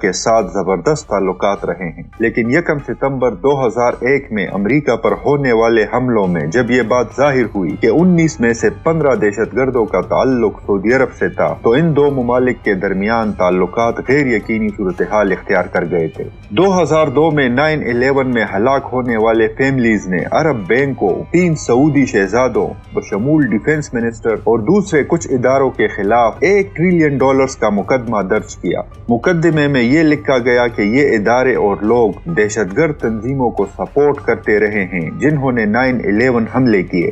کے ساتھ زبردست تعلقات رہے ہیں، لیکن 1 ستمبر 2001 میں امریکہ پر ہونے والے حملوں میں جب یہ بات ظاہر ہوئی کہ 19 میں سے 15 دہشت گردوں کا تعلق سعودی عرب سے تھا، تو ان دو ممالک کے درمیان تعلقات غیر یقینی صورتحال اختیار کر گئے تھے۔ 2002 میں 9/11 میں ہلاک ہونے والے فیملیز نے عرب بینک کو 3 سعودی شہزادوں بشمول ڈیفنس منسٹر اور دوسرے کچھ اداروں کے خلاف $1 ٹریلین کا مقدمہ درج کیا۔ مقدمے میں یہ لکھا گیا کہ یہ ادارے اور لوگ دہشت گرد تنظیموں کو سپورٹ کرتے رہے ہیں جنہوں نے 9/11 حملے کیے۔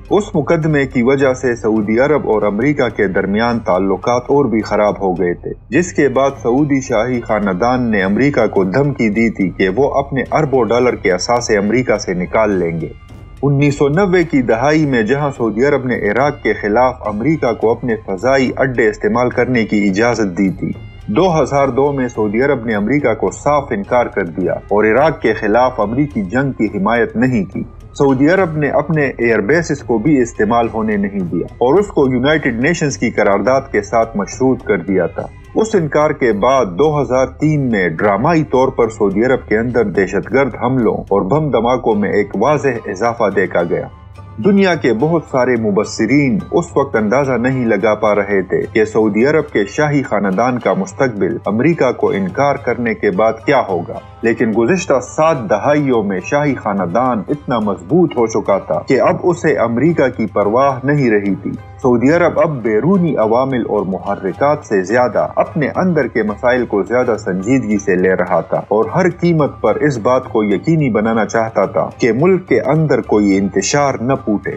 اس مقدمے کی وجہ سے سعودی عرب اور امریکہ کے درمیان تعلقات اور بھی خراب ہو گئے تھے، جس کے بعد سعودی شاہی خاندان نے امریکہ کو دھمکی دی تھی کہ وہ اپنے اربوں ڈالر کے اثاثے امریکہ سے نکال لیں گے۔ 1990 کی دہائی میں جہاں سعودی عرب نے عراق کے خلاف امریکہ کو اپنے فضائی اڈے استعمال کرنے کی اجازت دی تھی، 2002 میں سعودی عرب نے امریکہ کو صاف انکار کر دیا اور عراق کے خلاف امریکی جنگ کی حمایت نہیں کی۔ سعودی عرب نے اپنے ایئر بیسز کو بھی استعمال ہونے نہیں دیا اور اس کو یونائٹڈ نیشنز کی قرارداد کے ساتھ مشروط کر دیا تھا۔ اس انکار کے بعد 2003 میں ڈرامائی طور پر سعودی عرب کے اندر دہشت گرد حملوں اور بم دھماکوں میں ایک واضح اضافہ دیکھا گیا۔ دنیا کے بہت سارے مبصرین اس وقت اندازہ نہیں لگا پا رہے تھے کہ سعودی عرب کے شاہی خاندان کا مستقبل امریکہ کو انکار کرنے کے بعد کیا ہوگا، لیکن گزشتہ 7 دہائیوں میں شاہی خاندان اتنا مضبوط ہو چکا تھا کہ اب اسے امریکہ کی پرواہ نہیں رہی تھی۔ سعودی عرب اب بیرونی عوامل اور محرکات سے زیادہ اپنے اندر کے مسائل کو زیادہ سنجیدگی سے لے رہا تھا اور ہر قیمت پر اس بات کو یقینی بنانا چاہتا تھا کہ ملک کے اندر کوئی انتشار نہ پھوٹے۔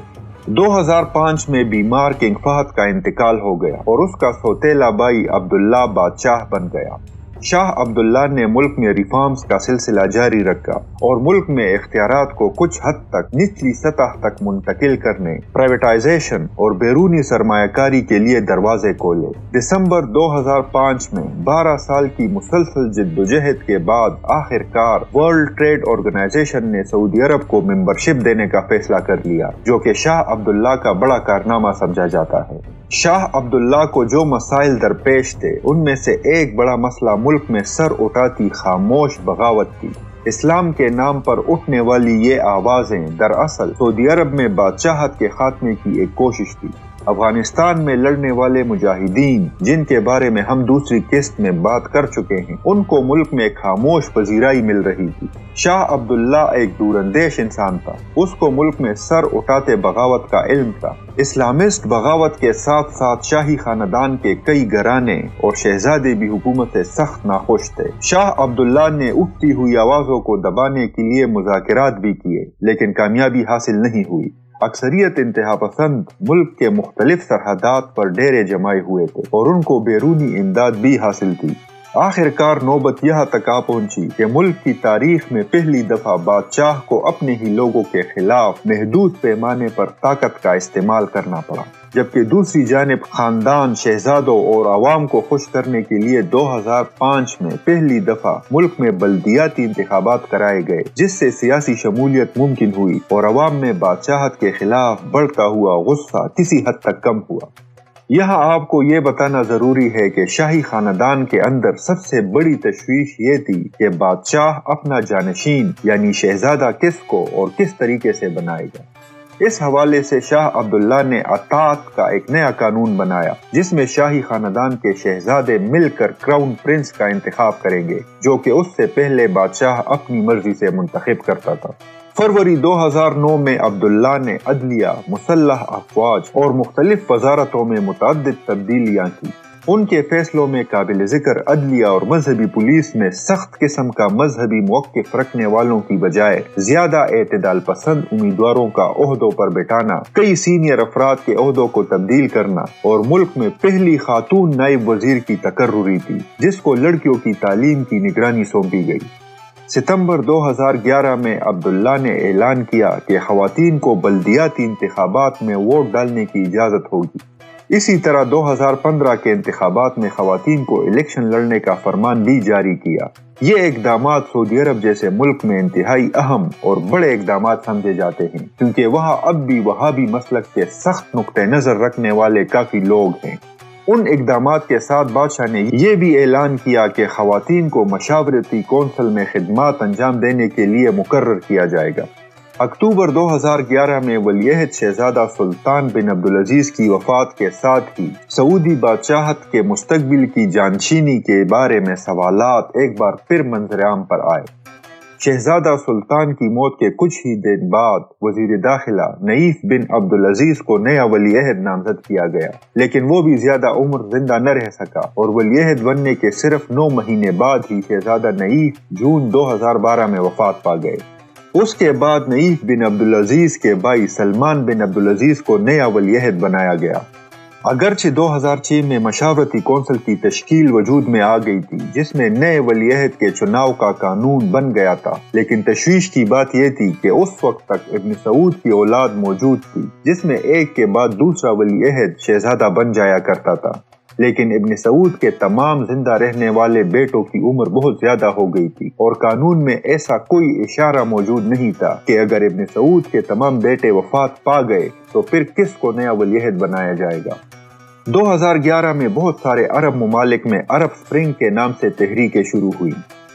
2005 میں بیمار کنگ فہد کا انتقال ہو گیا اور اس کا سوتیلا بھائی عبداللہ بادشاہ بن گیا۔ شاہ عبداللہ نے ملک میں ریفارمز کا سلسلہ جاری رکھا اور ملک میں اختیارات کو کچھ حد تک نچلی سطح تک منتقل کرنے، پرائیویٹائزیشن اور بیرونی سرمایہ کاری کے لیے دروازے کھولے۔ دسمبر 2005 میں 12 سال کی مسلسل جدوجہد کے بعد آخر کار ورلڈ ٹریڈ آرگنائزیشن نے سعودی عرب کو ممبرشپ دینے کا فیصلہ کر لیا، جو کہ شاہ عبداللہ کا بڑا کارنامہ سمجھا جاتا ہے۔ شاہ عبداللہ کو جو مسائل درپیش تھے ان میں سے ایک بڑا مسئلہ ملک میں سر اٹھاتی خاموش بغاوت تھی۔ اسلام کے نام پر اٹھنے والی یہ آوازیں دراصل سعودی عرب میں بادشاہت کے خاتمے کی ایک کوشش تھی۔ افغانستان میں لڑنے والے مجاہدین، جن کے بارے میں ہم دوسری قسط میں بات کر چکے ہیں، ان کو ملک میں خاموش پذیرائی مل رہی تھی۔ شاہ عبداللہ ایک دوراندیش انسان تھا، اس کو ملک میں سر اٹھاتے بغاوت کا علم تھا۔ اسلامسٹ بغاوت کے ساتھ ساتھ شاہی خاندان کے کئی گھرانے اور شہزادے بھی حکومت سے سخت ناخوش تھے۔ شاہ عبداللہ نے اٹھتی ہوئی آوازوں کو دبانے کے لیے مذاکرات بھی کیے، لیکن کامیابی حاصل نہیں ہوئی۔ اکثریت انتہا پسند ملک کے مختلف سرحدات پر ڈیرے جمائے ہوئے تھے اور ان کو بیرونی امداد بھی حاصل تھی۔ آخر کار نوبت یہاں تک آ پہنچی کہ ملک کی تاریخ میں پہلی دفعہ بادشاہ کو اپنے ہی لوگوں کے خلاف محدود پیمانے پر طاقت کا استعمال کرنا پڑا، جبکہ دوسری جانب خاندان، شہزادوں اور عوام کو خوش کرنے کے لیے 2005 میں پہلی دفعہ ملک میں بلدیاتی انتخابات کرائے گئے، جس سے سیاسی شمولیت ممکن ہوئی اور عوام میں بادشاہت کے خلاف بڑھتا ہوا غصہ کسی حد تک کم ہوا۔ یہاں آپ کو یہ بتانا ضروری ہے کہ شاہی خاندان کے اندر سب سے بڑی تشویش یہ تھی کہ بادشاہ اپنا جانشین یعنی شہزادہ کس کو اور کس طریقے سے بنائے گا۔ اس حوالے سے شاہ عبداللہ نے اطاعت کا ایک نیا قانون بنایا، جس میں شاہی خاندان کے شہزادے مل کر کراؤن پرنس کا انتخاب کریں گے، جو کہ اس سے پہلے بادشاہ اپنی مرضی سے منتخب کرتا تھا۔ فروری 2009 میں عبداللہ نے عدلیہ، مسلح افواج اور مختلف وزارتوں میں متعدد تبدیلیاں کی۔ ان کے فیصلوں میں قابل ذکر عدلیہ اور مذہبی پولیس میں سخت قسم کا مذہبی موقف رکھنے والوں کی بجائے زیادہ اعتدال پسند امیدواروں کا عہدوں پر بٹھانا، کئی سینئر افراد کے عہدوں کو تبدیل کرنا اور ملک میں پہلی خاتون نائب وزیر کی تقرری تھی، جس کو لڑکیوں کی تعلیم کی نگرانی سونپی گئی۔ ستمبر 2011 میں عبداللہ نے اعلان کیا کہ خواتین کو بلدیاتی انتخابات میں ووٹ ڈالنے کی اجازت ہوگی۔ اسی طرح 2015 کے انتخابات میں خواتین کو الیکشن لڑنے کا فرمان بھی جاری کیا۔ یہ اقدامات سعودی عرب جیسے ملک میں انتہائی اہم اور بڑے اقدامات سمجھے جاتے ہیں، کیونکہ وہاں اب بھی وہابی مسلک کے سخت نقطہ نظر رکھنے والے کافی لوگ ہیں۔ ان اقدامات کے ساتھ بادشاہ نے یہ بھی اعلان کیا کہ خواتین کو مشاورتی کونسل میں خدمات انجام دینے کے لیے مقرر کیا جائے گا۔ اکتوبر 2011 میں ولیعہد شہزادہ سلطان بن عبدالعزیز کی وفات کے ساتھ ہی سعودی بادشاہت کے مستقبل کی جانشینی کے بارے میں سوالات ایک بار پھر منظر عام پر آئے۔ شہزادہ سلطان کی موت کے کچھ ہی دن بعد وزیر داخلہ نعیف بن عبدالعزیز کو نیا ولیعہد نامزد کیا گیا، لیکن وہ بھی زیادہ عمر زندہ نہ رہ سکا اور ولیعہد بننے کے صرف 9 مہینے بعد ہی شہزادہ نعیف جون 2012 میں وفات پا گئے۔ اس کے بعد نعیف بن عبدالعزیز کے بھائی سلمان بن عبدالعزیز کو نیا ولیعہد بنایا گیا۔ اگرچہ 2006 میں مشاورتی کونسل کی تشکیل وجود میں آ گئی تھی جس میں نئے ولیعہد کے چناؤ کا قانون بن گیا تھا، لیکن تشویش کی بات یہ تھی کہ اس وقت تک ابن سعود کی اولاد موجود تھی جس میں ایک کے بعد دوسرا ولیعہد شہزادہ بن جایا کرتا تھا، لیکن ابن سعود کے تمام زندہ رہنے والے بیٹوں کی عمر بہت زیادہ ہو گئی تھی اور قانون میں ایسا کوئی اشارہ موجود نہیں تھا کہ اگر ابن سعود کے تمام بیٹے وفات پا گئے تو پھر کس کو نیا ولیعہد بنایا جائے گا۔ 2011 میں بہت سارے عرب ممالک میں عرب سپرنگ کے نام سے تحریکیں شروع ہوئی۔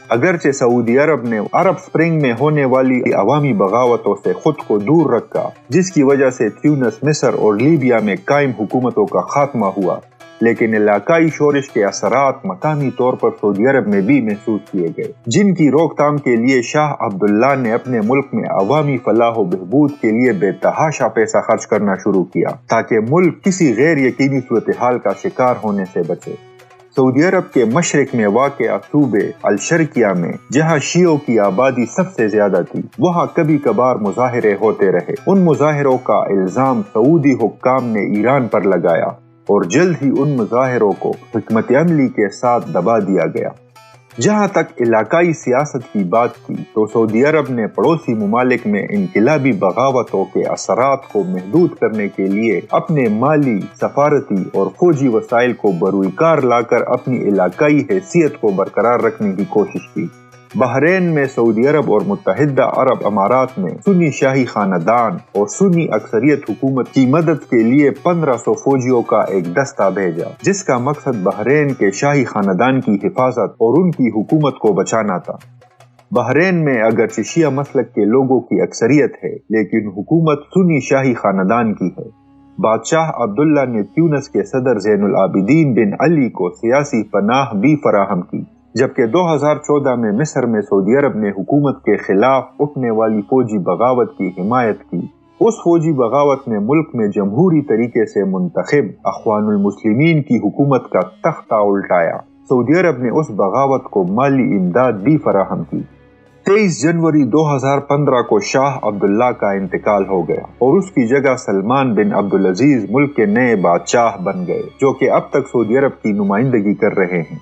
اگرچہ سعودی عرب نے عرب سپرنگ میں ہونے والی عوامی بغاوتوں سے خود کو دور رکھا، جس کی وجہ سے تیونس، مصر اور لیبیا میں قائم حکومتوں کا خاتمہ ہوا، لیکن علاقائی شورش کے اثرات مقامی طور پر سعودی عرب میں بھی محسوس کیے گئے، جن کی روک تھام کے لیے شاہ عبداللہ نے اپنے ملک میں عوامی فلاح و بہبود کے لیے بے تحاشا پیسہ خرچ کرنا شروع کیا تاکہ ملک کسی غیر یقینی صورتحال کا شکار ہونے سے بچے۔ سعودی عرب کے مشرق میں واقع صوبے الشرقیہ میں جہاں شیعوں کی آبادی سب سے زیادہ تھی، وہاں کبھی کبھار مظاہرے ہوتے رہے۔ ان مظاہروں کا الزام سعودی حکام نے ایران پر لگایا اور جلد ہی ان مظاہروں کو حکمت عملی کے ساتھ دبا دیا گیا۔ جہاں تک علاقائی سیاست کی بات کی تو سعودی عرب نے پڑوسی ممالک میں انقلابی بغاوتوں کے اثرات کو محدود کرنے کے لیے اپنے مالی، سفارتی اور فوجی وسائل کو بروئے کار لا کر اپنی علاقائی حیثیت کو برقرار رکھنے کی کوشش کی۔ بحرین میں سعودی عرب اور متحدہ عرب امارات میں سنی شاہی خاندان اور سنی اکثریت حکومت کی مدد کے لیے 1500 فوجیوں کا ایک دستہ بھیجا، جس کا مقصد بحرین کے شاہی خاندان کی حفاظت اور ان کی حکومت کو بچانا تھا۔ بحرین میں اگرچہ شیعہ مسلک کے لوگوں کی اکثریت ہے، لیکن حکومت سنی شاہی خاندان کی ہے۔ بادشاہ عبداللہ نے تیونس کے صدر زین العابدین بن علی کو سیاسی پناہ بھی فراہم کی، جبکہ 2014 میں مصر میں سعودی عرب نے حکومت کے خلاف اٹھنے والی فوجی بغاوت کی حمایت کی۔ اس فوجی بغاوت نے ملک میں جمہوری طریقے سے منتخب اخوان المسلمین کی حکومت کا تختہ الٹایا۔ سعودی عرب نے اس بغاوت کو مالی امداد بھی فراہم کی۔ 23 جنوری 2015 کو شاہ عبداللہ کا انتقال ہو گیا اور اس کی جگہ سلمان بن عبدالعزیز ملک کے نئے بادشاہ بن گئے، جو کہ اب تک سعودی عرب کی نمائندگی کر رہے ہیں۔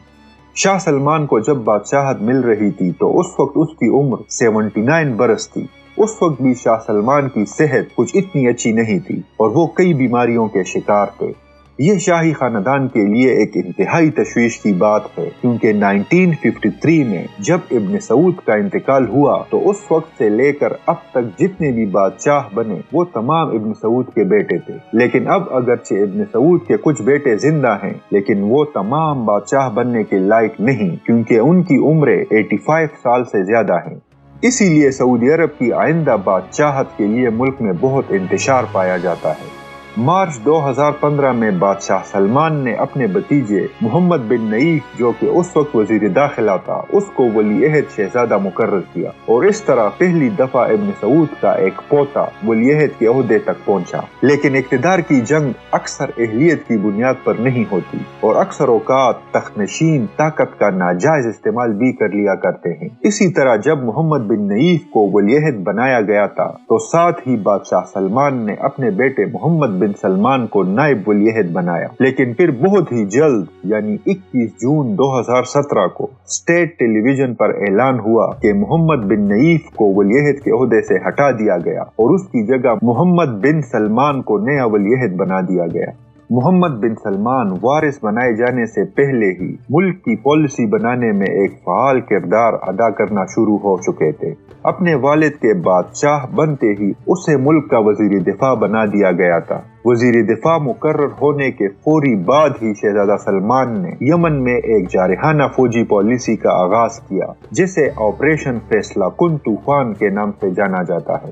شاہ سلمان کو جب بادشاہت مل رہی تھی تو اس وقت اس کی عمر 79 برس تھی۔ اس وقت بھی شاہ سلمان کی صحت کچھ اتنی اچھی نہیں تھی اور وہ کئی بیماریوں کے شکار تھے۔ یہ شاہی خاندان کے لیے ایک انتہائی تشویش کی بات ہے، کیونکہ 1953 میں جب ابن سعود کا انتقال ہوا تو اس وقت سے لے کر اب تک جتنے بھی بادشاہ بنے وہ تمام ابن سعود کے بیٹے تھے، لیکن اب اگرچہ ابن سعود کے کچھ بیٹے زندہ ہیں لیکن وہ تمام بادشاہ بننے کے لائق نہیں، کیونکہ ان کی عمریں 85 سال سے زیادہ ہیں۔ اسی لیے سعودی عرب کی آئندہ بادشاہت کے لیے ملک میں بہت انتشار پایا جاتا ہے۔ مارچ 2015 میں بادشاہ سلمان نے اپنے بھتیجے محمد بن نعیف، جو کہ اس وقت وزیر داخلہ تھا، اس کو ولی عہد شہزادہ مقرر کیا اور اس طرح پہلی دفعہ ابن سعود کا ایک پوتا ولی عہد کے عہدے تک پہنچا۔ لیکن اقتدار کی جنگ اکثر اہلیت کی بنیاد پر نہیں ہوتی اور اکثر اوقات تخت نشین طاقت کا ناجائز استعمال بھی کر لیا کرتے ہیں۔ اسی طرح جب محمد بن نعیف کو ولی عہد بنایا گیا تھا تو ساتھ ہی بادشاہ سلمان نے اپنے بیٹے محمد بن سلمان کو نائب ولی عہد بنایا، لیکن پھر بہت ہی جلد یعنی 21 جون 2017 کو اسٹیٹ ٹیلی ویژن پر اعلان ہوا کہ محمد بن نعیف کو ولی عہد کے عہدے سے ہٹا دیا گیا اور اس کی جگہ محمد بن سلمان کو نیا ولی عہد بنا دیا گیا۔ محمد بن سلمان وارث بنائے جانے سے پہلے ہی ملک کی پالیسی بنانے میں ایک فعال کردار ادا کرنا شروع ہو چکے تھے۔ اپنے والد کے بادشاہ بنتے ہی اسے ملک کا وزیر دفاع بنا دیا گیا تھا۔ وزیر دفاع مقرر ہونے کے فوری بعد ہی شہزادہ سلمان نے یمن میں ایک جارحانہ فوجی پالیسی کا آغاز کیا، جسے آپریشن فیصلہ کن طوفان کے نام سے جانا جاتا ہے۔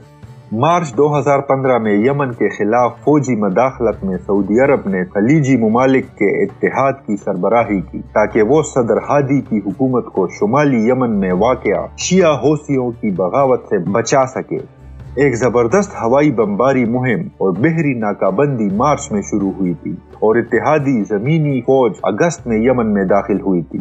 مارچ 2015 میں یمن کے خلاف فوجی مداخلت میں سعودی عرب نے خلیجی ممالک کے اتحاد کی سربراہی کی تاکہ وہ صدر ہادی کی حکومت کو شمالی یمن میں واقع شیعہ حوثیوں کی بغاوت سے بچا سکے۔ ایک زبردست ہوائی بمباری مہم اور بحری ناکہ بندی مارچ میں شروع ہوئی تھی اور اتحادی زمینی فوج اگست میں یمن میں داخل ہوئی تھی۔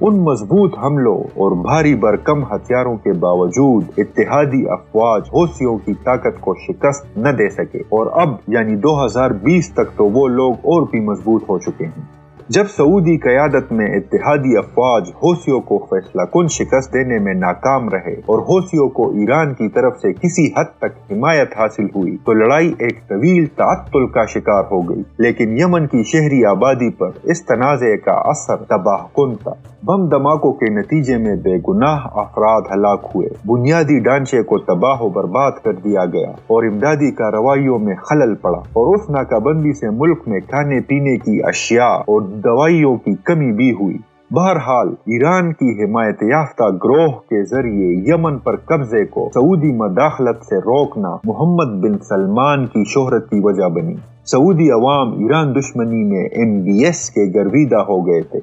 ان مضبوط حملوں اور بھاری بھرکم ہتھیاروں کے باوجود اتحادی افواج حوثیوں کی طاقت کو شکست نہ دے سکے، اور اب یعنی 2020 تک تو وہ لوگ اور بھی مضبوط ہو چکے ہیں۔ جب سعودی قیادت میں اتحادی افواج حوثیوں کو فیصلہ کن شکست دینے میں ناکام رہے اور حوثیوں کو ایران کی طرف سے کسی حد تک حمایت حاصل ہوئی تو لڑائی ایک طویل تعطل کا شکار ہو گئی، لیکن یمن کی شہری آبادی پر اس تنازع کا اثر تباہ کن تھا۔ بم دھماکوں کے نتیجے میں بے گناہ افراد ہلاک ہوئے، بنیادی ڈھانچے کو تباہ و برباد کر دیا گیا اور امدادی کارروائیوں میں خلل پڑا، اور اس ناکہ بندی سے ملک میں کھانے پینے کی اشیاء اور دوائیوں کی کمی بھی ہوئی۔ بہرحال ایران کی حمایت یافتہ گروہ کے ذریعے یمن پر قبضے کو سعودی مداخلت سے روکنا محمد بن سلمان کی شہرت کی وجہ بنی۔ سعودی عوام ایران دشمنی میں MBS کے گرویدہ ہو گئے تھے۔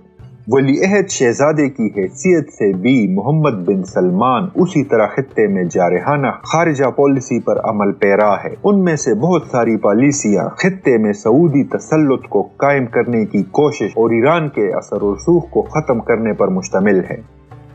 ولی عہد شہزادے کی حیثیت سے بھی محمد بن سلمان اسی طرح خطے میں جارحانہ خارجہ پالیسی پر عمل پیرا ہے۔ ان میں سے بہت ساری پالیسیاں خطے میں سعودی تسلط کو قائم کرنے کی کوشش اور ایران کے اثر و رسوخ کو ختم کرنے پر مشتمل ہے۔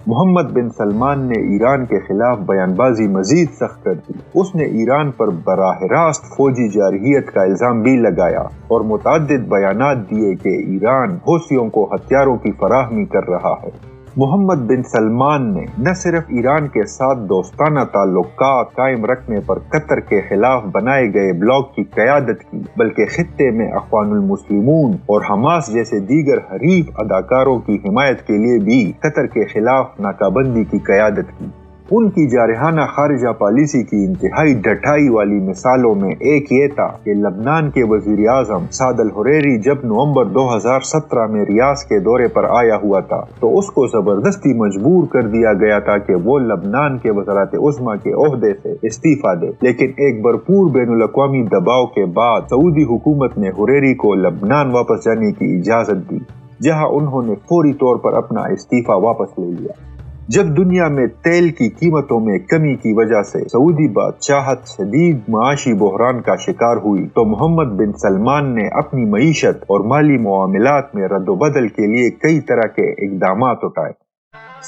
محمد بن سلمان نے ایران کے خلاف بیان بازی مزید سخت کر دی۔ اس نے ایران پر براہ راست فوجی جارحیت کا الزام بھی لگایا اور متعدد بیانات دیے کہ ایران حوثیوں کو ہتھیاروں کی فراہمی کر رہا ہے۔ محمد بن سلمان نے نہ صرف ایران کے ساتھ دوستانہ تعلقات قائم رکھنے پر قطر کے خلاف بنائے گئے بلاک کی قیادت کی، بلکہ خطے میں اخوان المسلمون اور حماس جیسے دیگر حریف اداکاروں کی حمایت کے لیے بھی قطر کے خلاف ناکہ بندی کی قیادت کی۔ ان کی جارحانہ خارجہ پالیسی کی انتہائی ڈٹائی والی مثالوں میں ایک یہ تھا کہ لبنان کے وزیر اعظم سعد الحریری جب نومبر 2017 میں ریاض کے دورے پر آیا ہوا تھا تو اس کو زبردستی مجبور کر دیا گیا تھا کہ وہ لبنان کے وزارت عظمیٰ کے عہدے سے استعفیٰ دے، لیکن ایک بھرپور بین الاقوامی دباؤ کے بعد سعودی حکومت نے حریری کو لبنان واپس جانے کی اجازت دی، جہاں انہوں نے فوری طور پر اپنا استعفیٰ واپس لے لیا۔ جب دنیا میں تیل کی قیمتوں میں کمی کی وجہ سے سعودی بادشاہت شدید معاشی بحران کا شکار ہوئی تو محمد بن سلمان نے اپنی معیشت اور مالی معاملات میں رد و بدل کے لیے کئی طرح کے اقدامات اٹھائے۔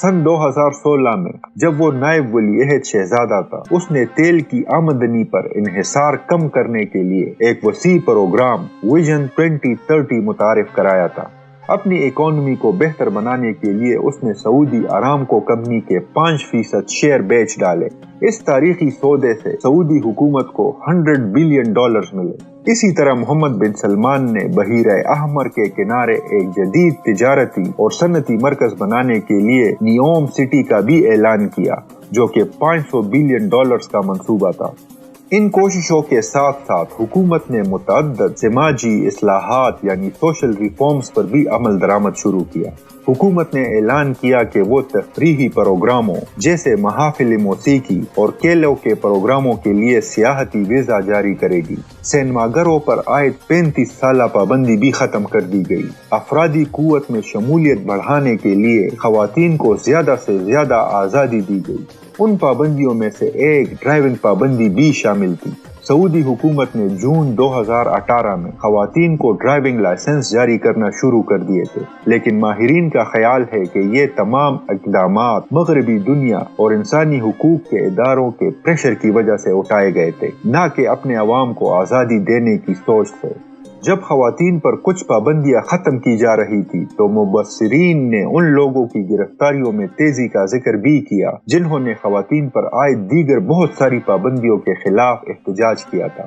سن 2016 میں جب وہ نائب ولی عہد شہزادہ تھا، اس نے تیل کی آمدنی پر انحصار کم کرنے کے لیے ایک وسیع پروگرام ویژن 2030 متعارف کرایا تھا۔ اپنی اکانومی کو بہتر بنانے کے لیے اس نے سعودی آرامکو کمپنی کے 5% شیئر بیچ ڈالے۔ اس تاریخی سودے سے سعودی حکومت کو $100 بلین ملے۔ اسی طرح محمد بن سلمان نے بحیرہ احمر کے کنارے ایک جدید تجارتی اور صنعتی مرکز بنانے کے لیے نیوم سٹی کا بھی اعلان کیا، جو کہ $500 بلین کا منصوبہ تھا۔ ان کوششوں کے ساتھ ساتھ حکومت نے متعدد سماجی اصلاحات یعنی سوشل ریفارمز پر بھی عمل درآمد شروع کیا۔ حکومت نے اعلان کیا کہ وہ تفریحی پروگراموں جیسے محافل موسیقی اور کھیلوں کے پروگراموں کے لیے سیاحتی ویزا جاری کرے گی۔ سینما گھروں پر عائد 35 سالہ پابندی بھی ختم کر دی گئی۔ افرادی قوت میں شمولیت بڑھانے کے لیے خواتین کو زیادہ سے زیادہ آزادی دی گئی۔ ان پابندیوں میں سے ایک ڈرائیونگ پابندی بھی شامل تھی۔ سعودی حکومت نے جون 2018 میں خواتین کو ڈرائیونگ لائسنس جاری کرنا شروع کر دیے تھے، لیکن ماہرین کا خیال ہے کہ یہ تمام اقدامات مغربی دنیا اور انسانی حقوق کے اداروں کے پریشر کی وجہ سے اٹھائے گئے تھے، نہ کہ اپنے عوام کو آزادی دینے کی سوچ سے۔ جب خواتین پر کچھ پابندیاں ختم کی جا رہی تھی تو مبصرین نے ان لوگوں کی گرفتاریوں میں تیزی کا ذکر بھی کیا جنہوں نے خواتین پر عائد دیگر بہت ساری پابندیوں کے خلاف احتجاج کیا تھا۔